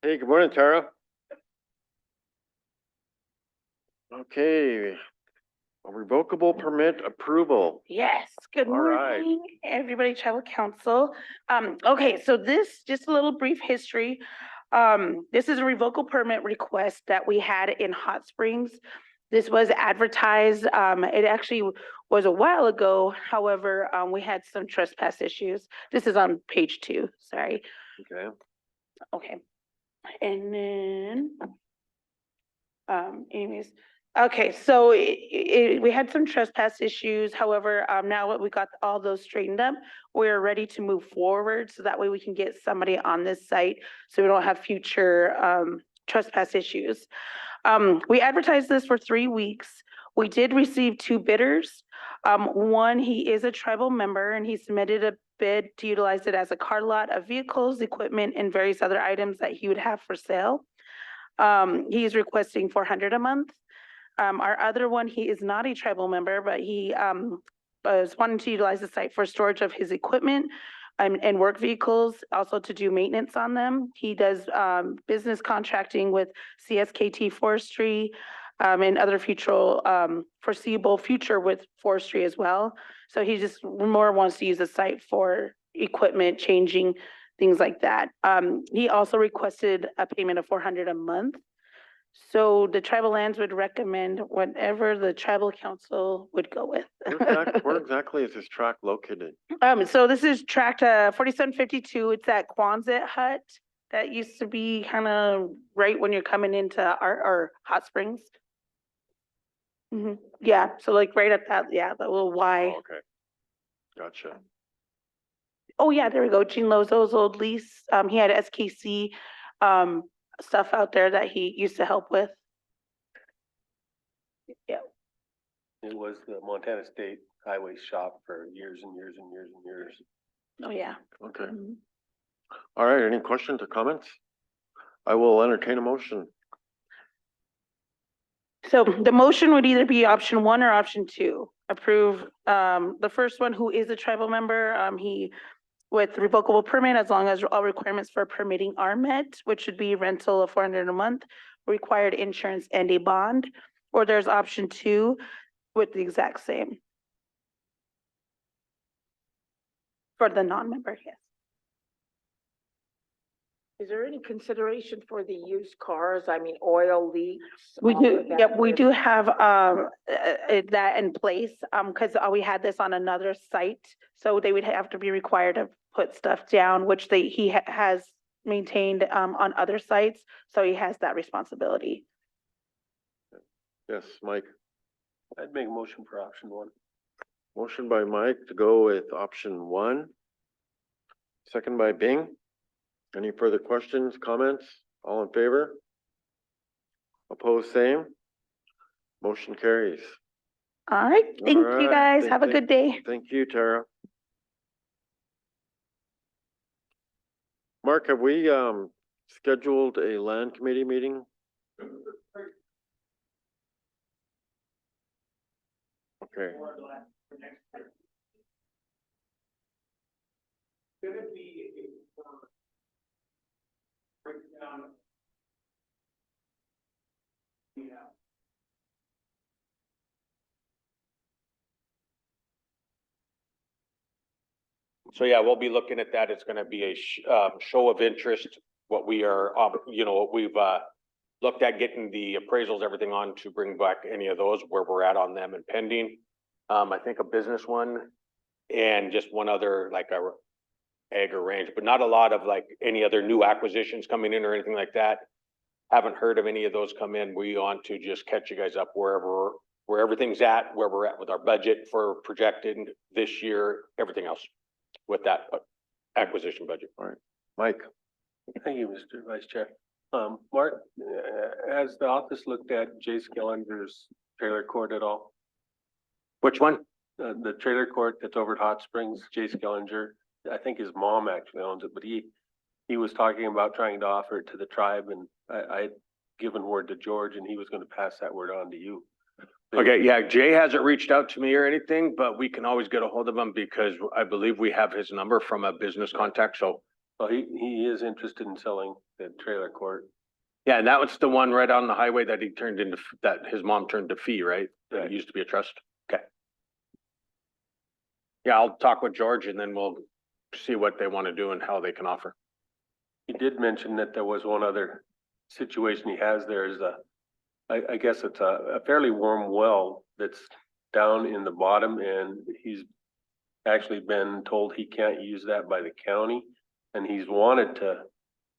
Hey, good morning, Tara. Okay, a revocable permit approval. Yes, good All right. morning, everybody, Travel Council. Okay, so this, just a little brief history. This is a revocable permit request that we had in Hot Springs. This was advertised, it actually was a while ago. However, we had some trespass issues. This is on page 2, sorry. Okay, Okay, and then, anyways, okay, so we had some trespass issues. However, now that we got all those straightened up, we're ready to move forward. So that way we can get somebody on this site so we don't have future trespass issues. We advertised this for 3 weeks. We did receive 2 bidders. One, he is a tribal member and he submitted a bid to utilize it as a car lot of vehicles, equipment, and various other items that he would have for sale. He is requesting $400 a month. Our other one, he is not a tribal member, but he was wanting to utilize the site for storage of his equipment and work vehicles, also to do maintenance on them. He does business contracting with CSKT Forestry and other foreseeable future with forestry as well. So he just more wants to use the site for equipment changing, things like that. He also requested a payment of $400 a month. So the tribal lands would recommend whatever the tribal council would go with. where exactly is this track located? So this is tract 4752. It's that Quonset hut that used to be kind of right when you're coming into our Hot Springs. Yeah, so like right at that, yeah, the little Y. Oh, okay, gotcha. Oh yeah, there we go. Gene Lozo's old lease. He had SKC stuff out there that he used to help with. Yeah. It was the Montana State Highway shop for years and years and years and years. Oh yeah. Okay. All right, any questions or comments? I will entertain a motion. So the motion would either be option 1 or option 2. Approve the first one, who is a tribal member. He with revocable permit as long as all requirements for permitting are met, which would be rental of $400 a month, required insurance and a bond. Or there's option 2 with the exact same. For the non-member, yes. Is there any consideration for the used cars? I mean, oil leaks? We all do, of that yep, we risk? do have that in place, because we had this on another site. So they would have to be required to put stuff down, which he has maintained on other sites. So he has that responsibility. Yes, Mike. I'd make a motion for option 1. Motion by Mike to go with option 1. Second by Bing. Any further questions, comments? All in favor? Opposed, same. Motion carries. All right, thank All you right, guys. Have a good day. Thank you, Tara. Mark, have we scheduled a land committee meeting? Okay. So yeah, we'll be looking at that. It's gonna be a show of interest, what we are, what we've looked at getting the appraisals, everything on to bring back any of those, where we're at on them and pending. I think a business one and just one other, like a ag or range, but not a lot of like any other new acquisitions coming in or anything like that. Haven't heard of any of those come in. We want to just catch you guys up where everything's at, where we're at with our budget for projected this year, everything else with that acquisition budget. All right, Mike. Thank you, Mr. Vice Chair. Mark, has the office looked at Jay Skillinger's trailer court at all? Which one? The trailer court that's over at Hot Springs, Jay Skillinger. I think his mom actually owns it, but he was talking about trying to offer it to the tribe, and I had given word to George, and he was going to pass that word on to you. Okay, yeah, Jay hasn't reached out to me or anything, but we can always get a hold of him because I believe we have his number from a business contact. So Well, he is interested in selling the trailer court. Yeah, and that was the one right on the highway that he turned into, that his mom turned to fee, right? That Right. used to be a trust. Okay. Yeah, I'll talk with George and then we'll see what they want to do and how they can offer. He did mention that there was one other situation he has there is I guess it's a fairly warm well that's down in the bottom and he's actually been told he can't use that by the county. And he's wanted to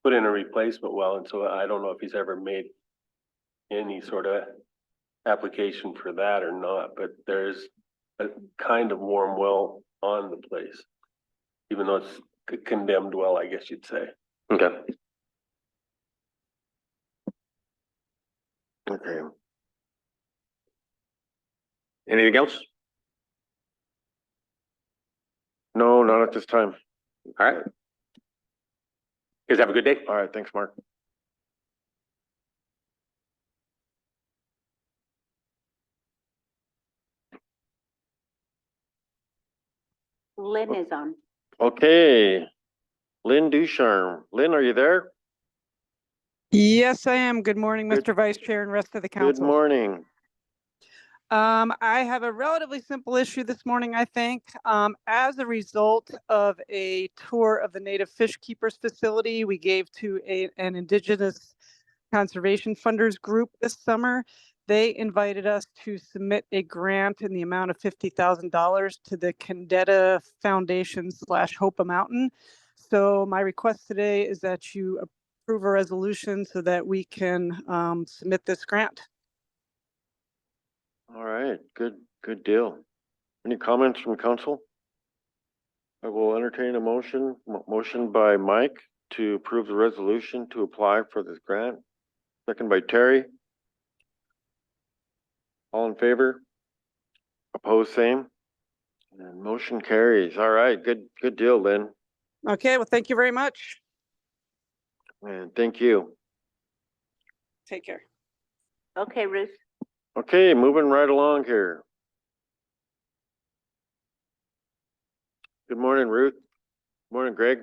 put in a replacement well, and so I don't know if he's ever made any sort of application for that or not, but there's a kind of warm well on the place. Even though it's a condemned well, I guess you'd say. Okay. Okay. Anything else? No, not at this time. All right. Guys have a good day. All right, thanks, Mark. Lynn is on. Okay. Lynn Ducharme. Lynn, are you there? Yes, I am. Good morning, Good- Mr. Vice Chair and rest of the Good council. morning. I have a relatively simple issue this morning, I think. As a result of a tour of the Native Fish Keepers facility we gave to an Indigenous Conservation Funders group this summer, they invited us to submit a grant in the amount of $50,000 to the Kendetta Foundation / Hopa Mountain. So my request today is that you approve a resolution so that we can submit this grant. All right, good deal. Any comments from council? I will entertain a motion by Mike to approve the resolution to apply for this grant. Second by Terry. All in favor? Opposed, same? And motion carries. All right, good deal, Lynn. Okay, well, thank you very much. And thank you. Take care. Okay, Ruth. Okay, moving right along here. Good morning, Ruth. Morning, Greg.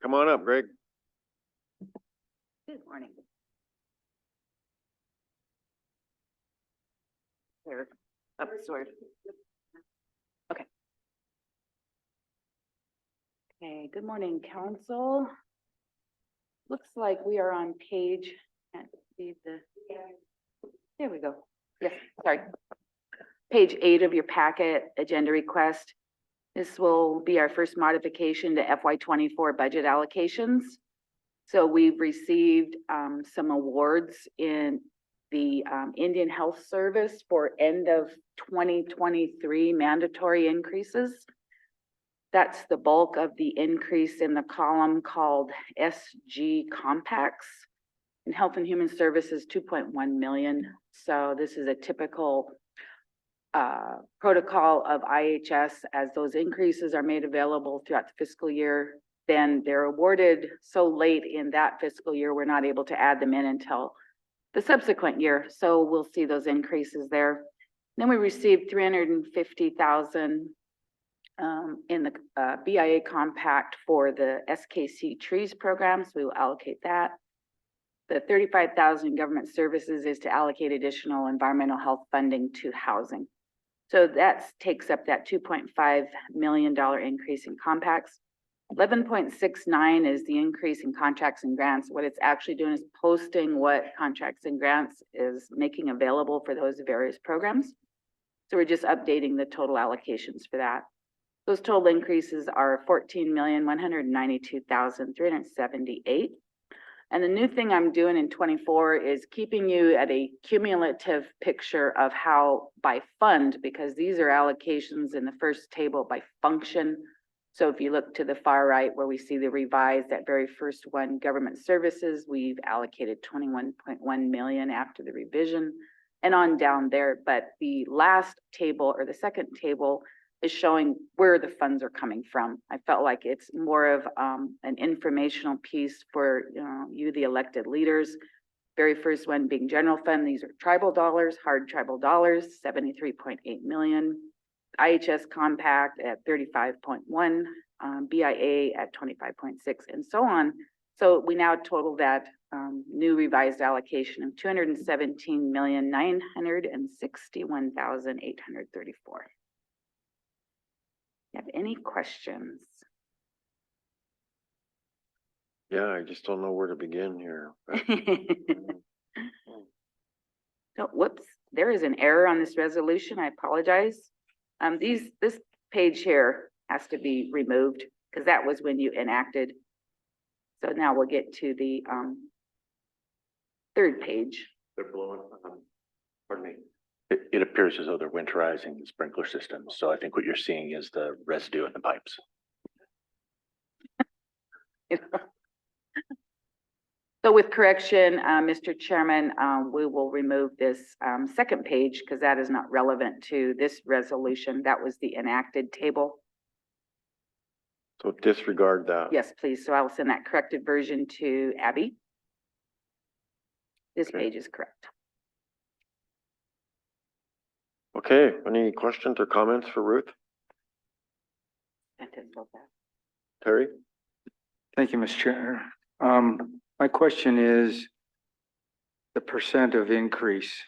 Come on up, Greg. Good morning. There, up sword. Okay. Okay, good morning, council. Looks like we are on page, can't see the, there we go. Yes, sorry. Page 8 of your packet, agenda request. This will be our first modification to FY24 budget allocations. So we've received some awards in the Indian Health Service for end of 2023 mandatory increases. That's the bulk of the increase in the column called SG Compacts. In Health and Human Services, 2.1 million. So this is a typical protocol of IHS. As those increases are made available throughout the fiscal year, then they're awarded so late in that fiscal year, we're not able to add them in until the subsequent year. So we'll see those increases there. Then we received 350,000 in the BIA compact for the SKC trees program. So we will allocate that. The 35,000 government services is to allocate additional environmental health funding to housing. So that takes up that $2.5 million increase in compacts. 11.69 is the increase in contracts and grants. What it's actually doing is posting what contracts and grants is making available for those various programs. So we're just updating the total allocations for that. Those total increases are 14,192,378. And the new thing I'm doing in 24 is keeping you at a cumulative picture of how by fund, because these are allocations in the first table by function. So if you look to the far right where we see the revised, that very first one, government services, we've allocated 21.1 million after the revision and on down there. But the last table or the second table is showing where the funds are coming from. I felt like it's more of an informational piece for you, the elected leaders. Very first one being general fund. These are tribal dollars, hard tribal dollars, 73.8 million. IHS compact at 35.1 BIA at 25.6, and so on. So we now total that new revised allocation of 217,961,834. You have any questions? Yeah, I just don't know where to begin here. So, whoops, there is an error on this resolution. I apologize. This page here has to be removed because that was when you enacted. So now we'll get to the third page. They're blowing, pardon me. It appears as though they're winterizing the sprinkler systems, so I think what you're seeing is the residue in the pipes. So with correction, Mr. Chairman, we will remove this second page because that is not relevant to this resolution. That was the enacted table. So disregard that. Yes, please. So I will send that corrected version to Abby. This Okay. page is correct. Okay, any questions or comments for Ruth? Terry? Thank you, Mr. Chair. My question is the percent of increase.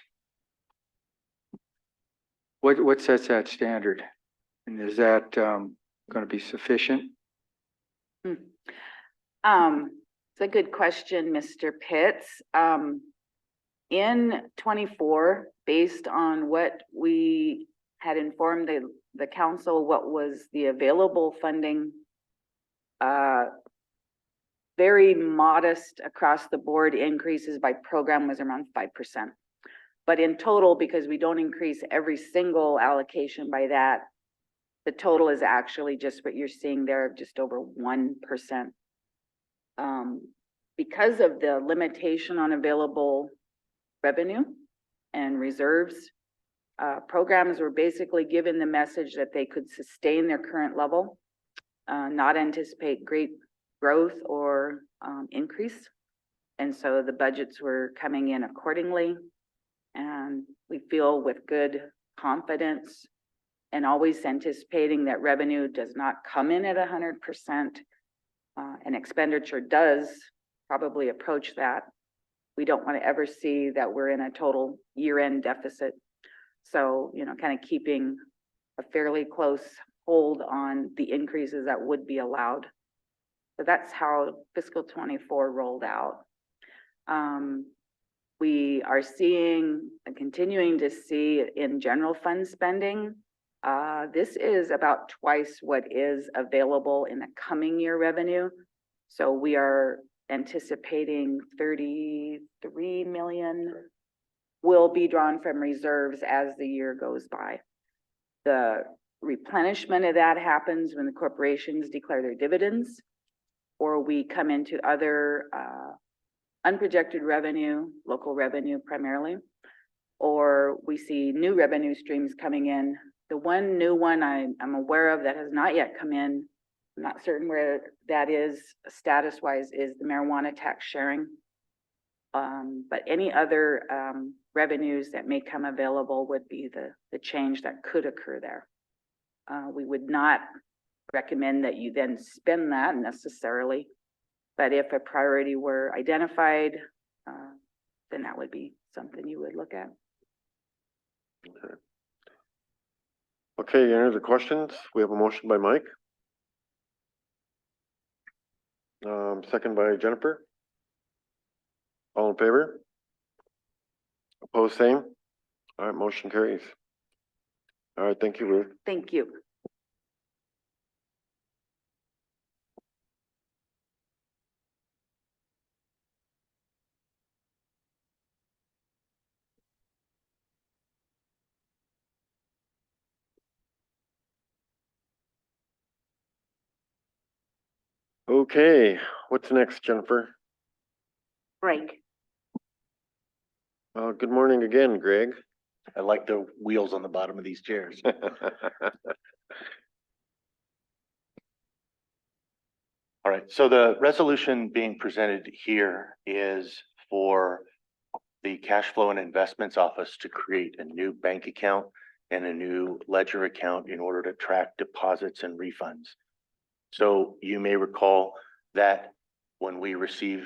What sets that standard? And is that going to be sufficient? It's a good question, Mr. Pitts. In 24, based on what we had informed the council, what was the available funding, very modest across the board increases by program was around 5%. But in total, because we don't increase every single allocation by that, the total is actually just what you're seeing there, just over 1%. Because of the limitation on available revenue and reserves, programs were basically given the message that they could sustain their current level, not anticipate great growth or increase. And so the budgets were coming in accordingly. And we feel with good confidence and always anticipating that revenue does not come in at 100%, and expenditure does probably approach that. We don't want to ever see that we're in a total year-end deficit. So, kind of keeping a fairly close hold on the increases that would be allowed. So that's how fiscal 24 rolled out. We are seeing and continuing to see in general fund spending, this is about twice what is available in the coming year revenue. So we are anticipating 33 million will be drawn from reserves as the year goes by. The replenishment of that happens when the corporations declare their dividends, or we come into other unprojected revenue, local revenue primarily, or we see new revenue streams coming in. The one new one I'm aware of that has not yet come in, I'm not certain where that is status-wise, is the marijuana tax sharing. But any other revenues that may come available would be the change that could occur there. We would not recommend that you then spend that necessarily, but if a priority were identified, then that would be something you would look at. Okay, any other questions? We have a motion by Mike. Second by Jennifer. All in favor? Opposed, same? All right, motion carries. All right, thank you, Ruth. Thank you. Okay, what's next, Jennifer? Break. Good morning again, Greg. I like the wheels on the bottom of these chairs. All right, so the resolution being presented here is for the Cash Flow and Investments Office to create a new bank account and a new ledger account in order to track deposits and refunds. So you may recall that when we receive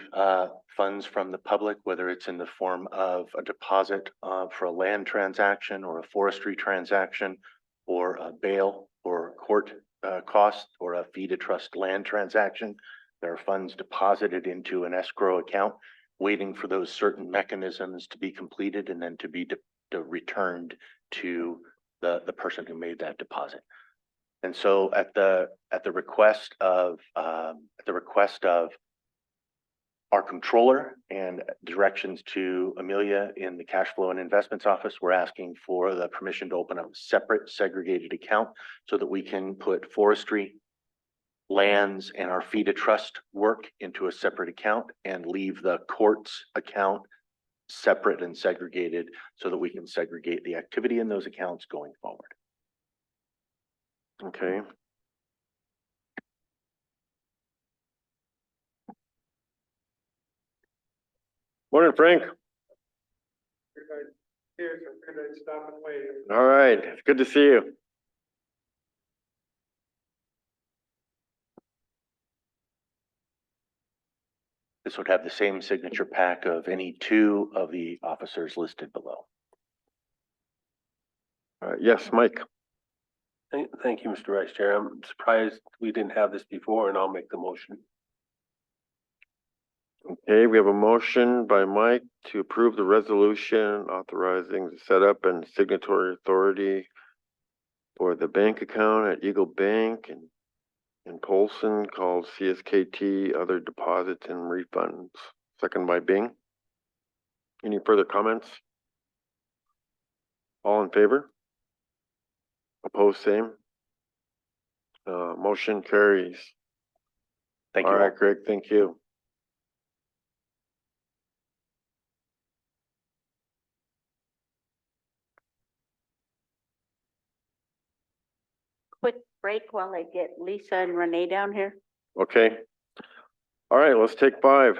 funds from the public, whether it's in the form of a deposit for a land transaction or a forestry transaction or a bail or court cost or a fee to trust land transaction, there are funds deposited into an escrow account, waiting for those certain mechanisms to be completed and then to be returned to the person who made that deposit. And so at the request of our controller and directions to Amelia in the cash flow and investments office, we're asking for the permission to open up a separate segregated account so that we can put forestry, lands, and our fee to trust work into a separate account and leave the court's account separate and segregated so that we can segregate the activity in those accounts going forward. Okay. Morning, Frank. All right, it's good to see you. This would have the same signature pack of any two of the officers listed below. Yes, Mike. Thank you, Mr. Vice Chair. I'm surprised we didn't have this before, and I'll make the motion. Okay, we have a motion by Mike to approve the resolution authorizing the setup and signatory authority for the bank account at Eagle Bank and in Polson called CSKT Other Deposits and Refunds. Second by Bing. Any further comments? All in favor? Opposed, same. Motion carries. Thank you. All right, Greg, thank you. Quick break while I get Lisa and Renee down here. Okay. All right, let's take 5.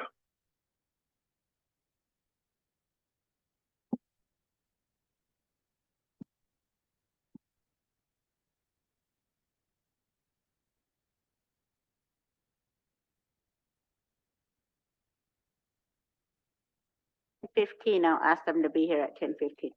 I'll ask them to be here at 10:15.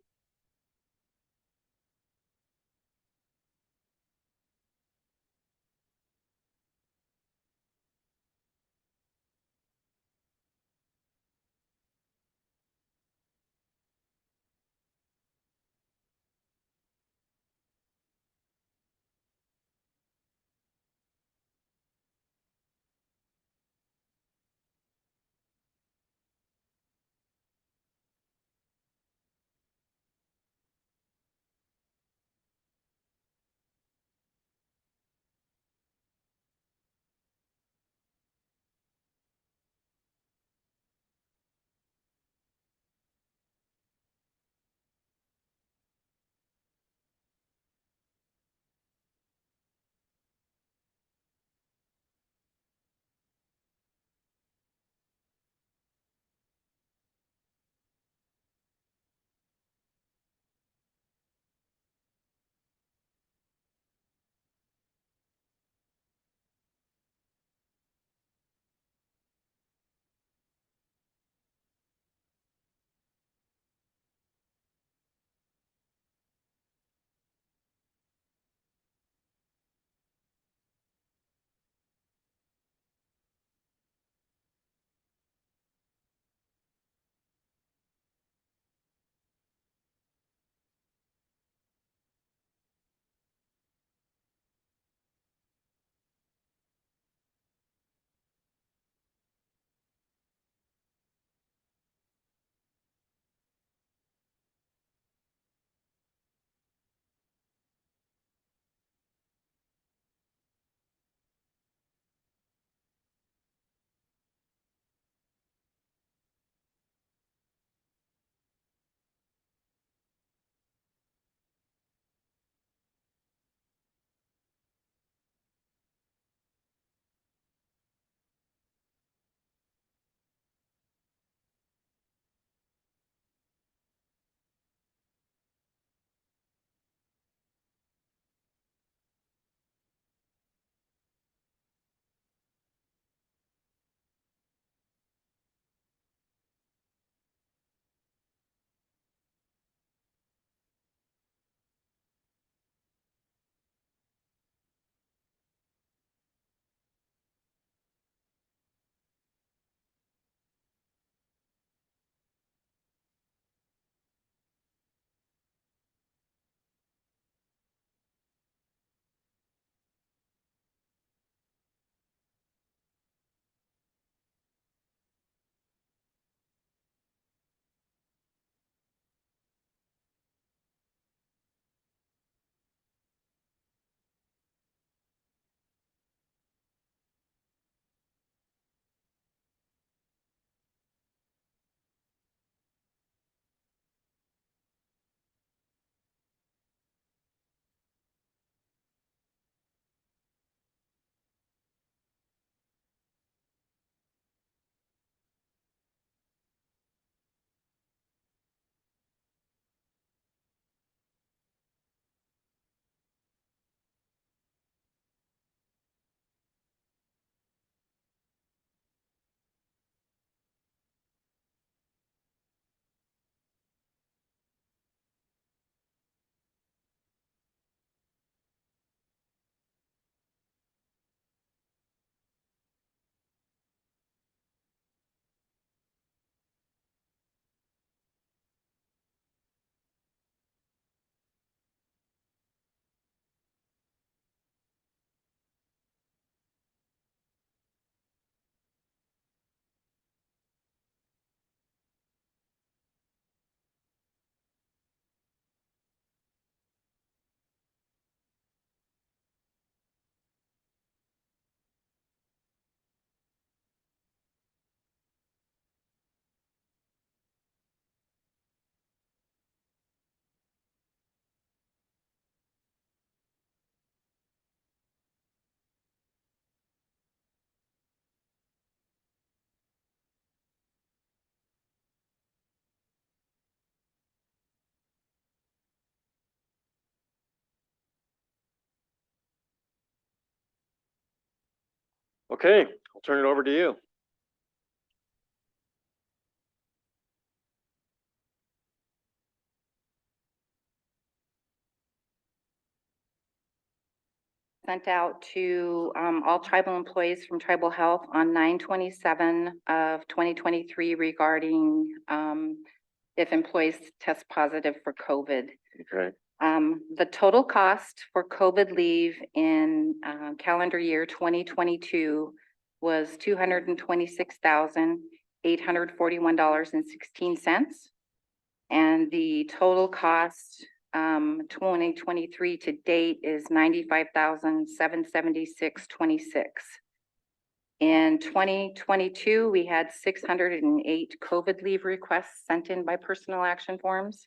Okay, I'll turn it over to you. Sent out to all tribal employees from Tribal Health on 9/27 of 2023 regarding if employees test positive for COVID. Okay, The total cost for COVID leave in calendar year 2022 was $226,841.16. And the total cost 2023 to date is $95,776.26. In 2022, we had 608 COVID leave requests sent in by personal action forms.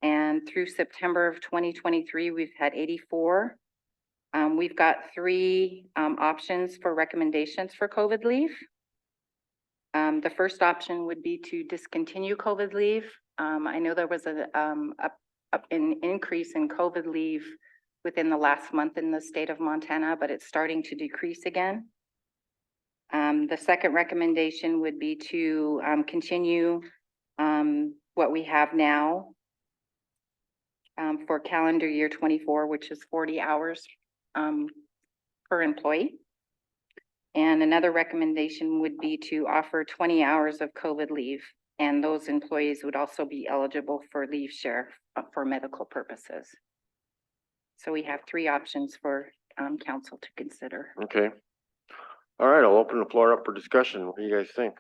And through September of 2023, we've had 84. We've got 3 options for recommendations for COVID leave. The first option would be to discontinue COVID leave. I know there was an increase in COVID leave within the last month in the state of Montana, but it's starting to decrease again. The second recommendation would be to continue what we have now for calendar year 24, which is 40 hours per employee. And another recommendation would be to offer 20 hours of COVID leave, and those employees would also be eligible for leave share for medical purposes. So we have 3 options for council to consider. okay. All right, I'll open the floor up for discussion. What do you guys think?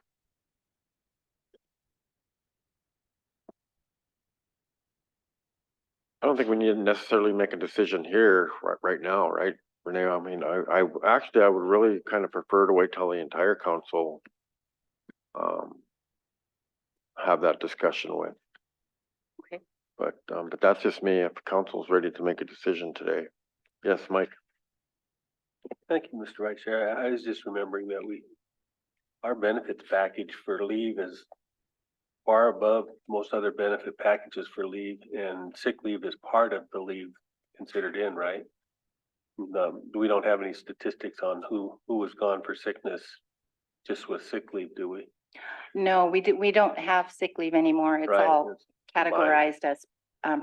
I don't think we need to necessarily make a decision here right now, right, Renee? I mean, I actually, I would really kind of prefer to wait till the entire council have that discussion with. Okay. But that's just me, if the council's ready to make a decision today. Yes, Mike? Thank you, Mr. Vice Chair. I was just remembering that our benefits package for leave is far above most other benefit packages for leave, and sick leave is part of the leave considered in, right? We don't have any statistics on who was gone for sickness just with sick leave, do we? No, we don't have sick leave anymore. It's Right, all it's combined. categorized as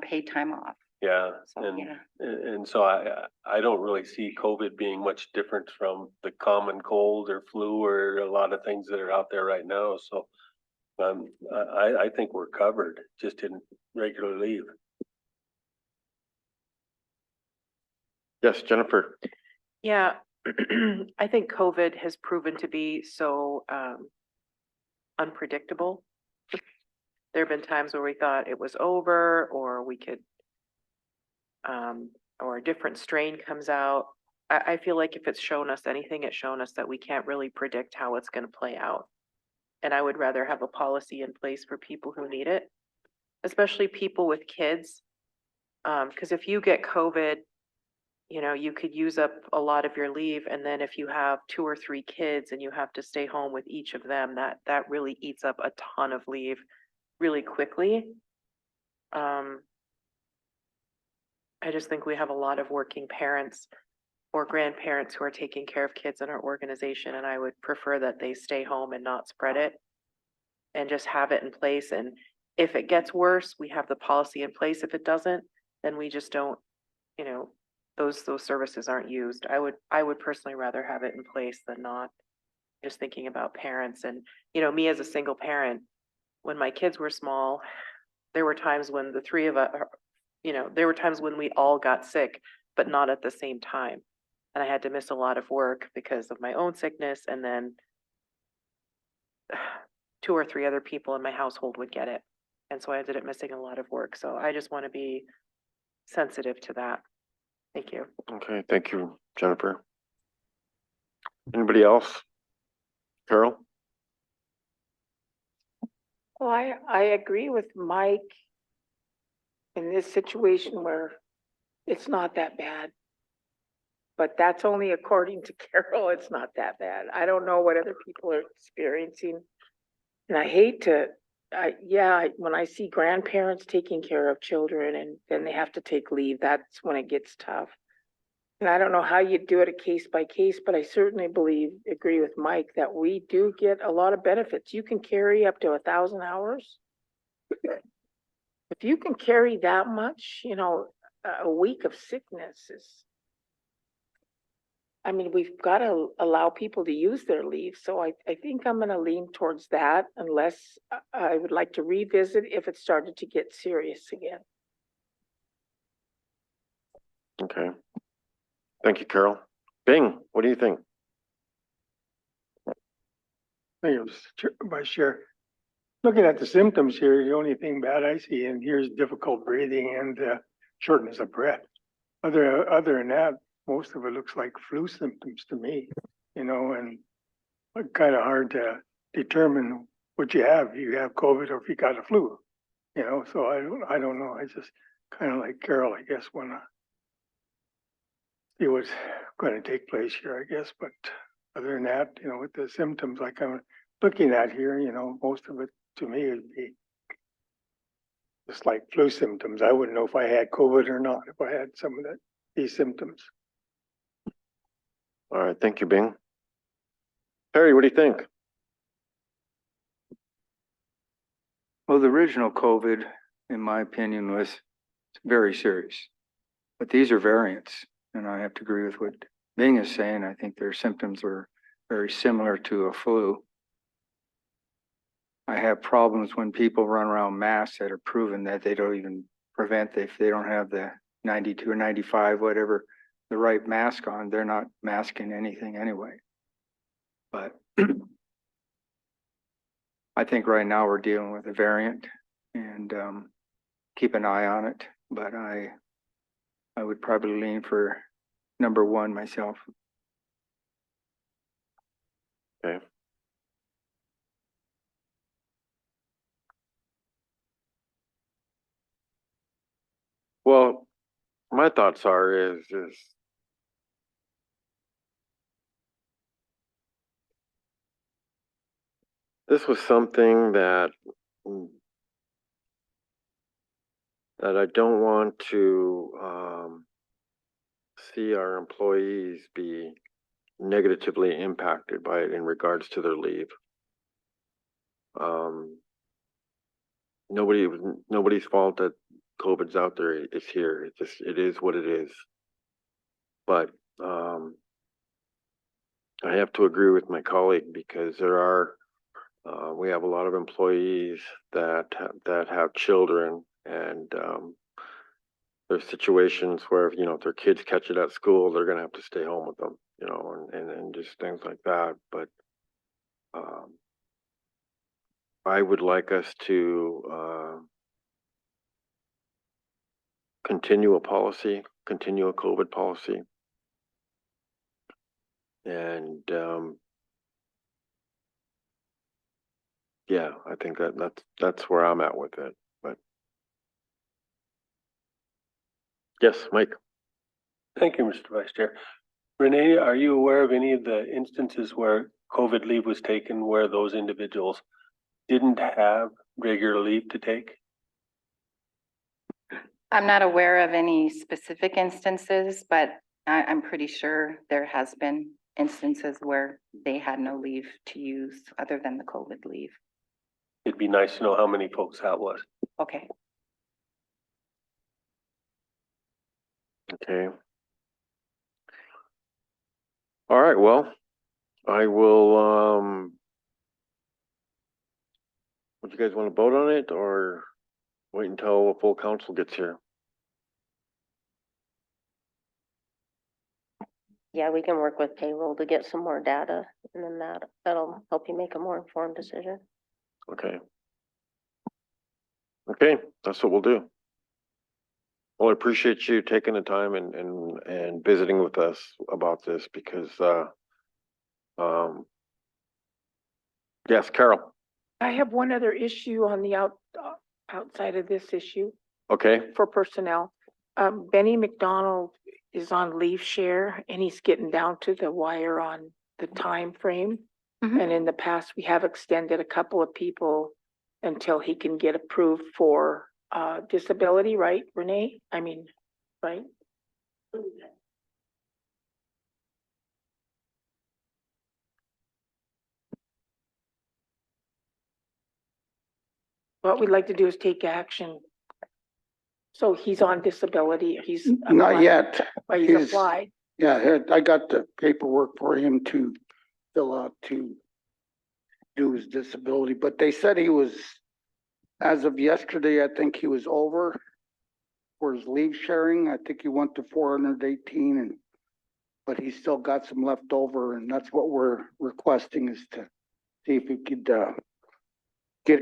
paid time off. Yeah, So, yeah. and so I don't really see COVID being much different from the common cold or flu or a lot of things that are out there right now. So I think we're covered just in regular leave. Yes, Jennifer? Yeah, I think COVID has proven to be so unpredictable. There have been times where we thought it was over, or we could, or a different strain comes out. I feel like if it's shown us anything, it's shown us that we can't really predict how it's going to play out. And I would rather have a policy in place for people who need it, especially people with kids. Because if you get COVID, you know, you could use up a lot of your leave. And then if you have 2 or 3 kids and you have to stay home with each of them, that really eats up a ton of leave really quickly. I just think we have a lot of working parents or grandparents who are taking care of kids in our organization, and I would prefer that they stay home and not spread it and just have it in place. And if it gets worse, we have the policy in place. If it doesn't, then we just don't, you know, those services aren't used. I would personally rather have it in place than not. Just thinking about parents and, you know, me as a single parent, when my kids were small, there were times when the 3 of us, you know, there were times when we all got sick, but not at the same time. And I had to miss a lot of work because of my own sickness. And then 2 or 3 other people in my household would get it. And so I ended up missing a lot of work. So I just want to be sensitive to that. Thank you. Okay, thank you, Jennifer. Anybody else? Carol? Well, I agree with Mike in this situation where it's not that bad. But that's only according to Carol, it's not that bad. I don't know what other people are experiencing. And I hate to, when I see grandparents taking care of children and then they have to take leave, that's when it gets tough. And I don't know how you do it a case by case, but I certainly agree with Mike that we do get a lot of benefits. You can carry up to 1,000 hours. If you can carry that much, you know, a week of sickness is, I mean, we've got to allow people to use their leave. So I think I'm going to lean towards that unless I would like to revisit if it started to get serious again. Okay. Thank you, Carol. Bing, what do you think? Thank you, Vice Chair. Looking at the symptoms here, the only thing bad I see in here is difficult breathing and shortness of breath. Other than that, most of it looks like flu symptoms to me, you know, and kind of hard to determine what you have. You have COVID or if you got a flu, you know. So I don't know. I just kind of like Carol, I guess, want to see what's going to take place here, I guess. But other than that, you know, with the symptoms like I'm looking at here, you know, most of it to me would be just like flu symptoms. I wouldn't know if I had COVID or not if I had some of these symptoms. All right, thank you, Bing. Harry, what do you think? Well, the original COVID, in my opinion, was very serious. But these are variants, and I have to agree with what Bing is saying. I think their symptoms were very similar to a flu. I have problems when people run around masks that are proven that they don't even prevent, if they don't have the 92 or 95, whatever, the right mask on, they're not masking anything anyway. But I think right now we're dealing with a variant and keep an eye on it. But I would probably lean for number one myself. Okay. Well, my thoughts are is this was something that I don't want to see our employees be negatively impacted by it in regards to their leave. Nobody's fault that COVID's out there. It's here. It is what it is. But I have to agree with my colleague because we have a lot of employees that have children, and there's situations where, you know, if their kids catch it at school, they're going to have to stay home with them, you know, and just things like that. But I would like us to continue a COVID policy. And yeah, I think that's where I'm at with it. But yes, Mike. Thank you, Mr. Vice Chair. Renee, are you aware of any of the instances where COVID leave was taken where those individuals didn't have regular leave to take? I'm not aware of any specific instances, but I'm pretty sure there has been instances where they had no leave to use other than the COVID leave. It'd be nice to know how many folks that was. Okay. Okay. All right, well, I will, would you guys want to vote on it or wait until the full council gets here? Yeah, we can work with payroll to get some more data, and then that'll help you make a more informed decision. Okay. Okay, that's what we'll do. Well, I appreciate you taking the time and visiting with us about this because, yes, Carol. I have one other issue on the outside of this issue Okay, for personnel. Benny McDonald is on leave share and he's getting down to the wire on the time frame. Mhm. And in the past, we have extended a couple of people until he can get approved for disability, right, Renee? I mean, right? What we'd like to do is take action. So he's on disability, he's. Not applied- yet. But he's He's- applied. Yeah, I got the paperwork for him to fill out to do his disability, but they said he was, as of yesterday, I think he was over for his leave sharing. I think he went to 418 but he's still got some left over, and that's what we're requesting is to see if he could, get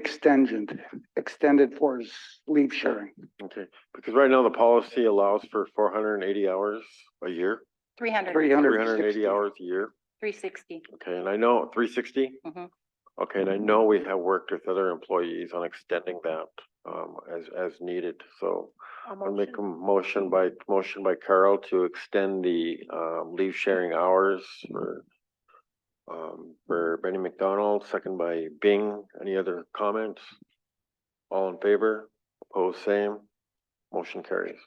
extended for his leave sharing. Okay, because right now the policy allows for 480 hours a year, 300, 380 hours a year. 360. Okay, and I know 360? Mhm. Okay, and I know we have worked with other employees on extending that as needed, so I'll make a motion by Carol to extend the leave sharing hours for Benny McDonald, second by Bing. Any other comments? All in favor? Opposed, same. Motion carries.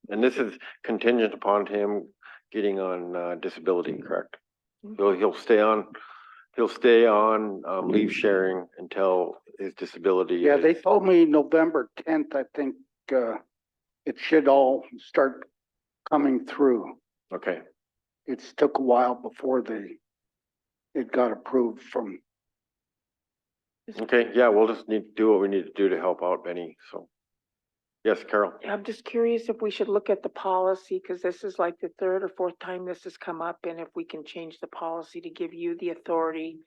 And this is contingent upon him getting on disability, correct? He'll stay on leave sharing until his disability. Yeah, they is- told me November 10th, I think, it should all start coming through. Okay, It's took a while before it got approved from, okay, yeah, we'll just need to do what we need to do to help out Benny, so. Yes, Carol? I'm just curious if we should look at the policy, because this is like the third or fourth time this has come up, and if we can change the policy to give you the authority.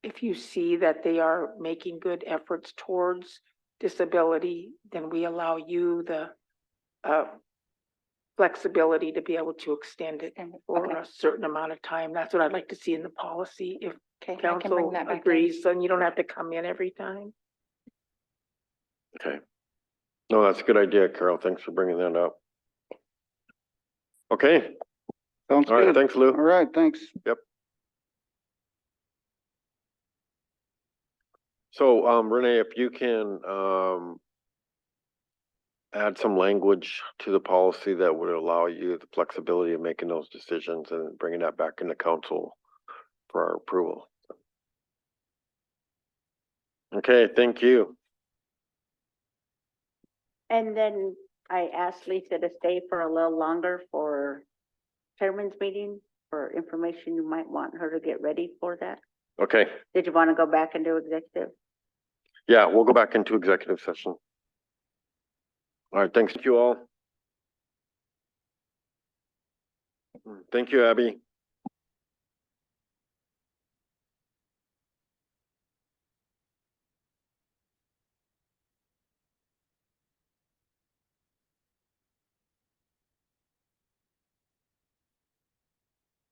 If you see that they are making good efforts towards disability, then we allow you the flexibility to be able to extend it for Okay. a certain amount of time. That's what I'd like to see in the policy. If Okay, I can bring council that back in. agrees, then you don't have to come in every time. Okay. No, that's a good idea, Carol. Thanks for bringing that up. Okay, sounds all right, good. thanks, Lou. All right, thanks. So, Renee, if you can, add some language to the policy that would allow you the flexibility of making those decisions and bringing that back into council for our approval. Okay, thank you. And then I asked Lisa to stay for a little longer for chairman's meeting for information you might want her to get ready for that. Okay, Did you want to go back and do executive? yeah, we'll go back into executive session. All right, thanks to you all. Thank you, Abby.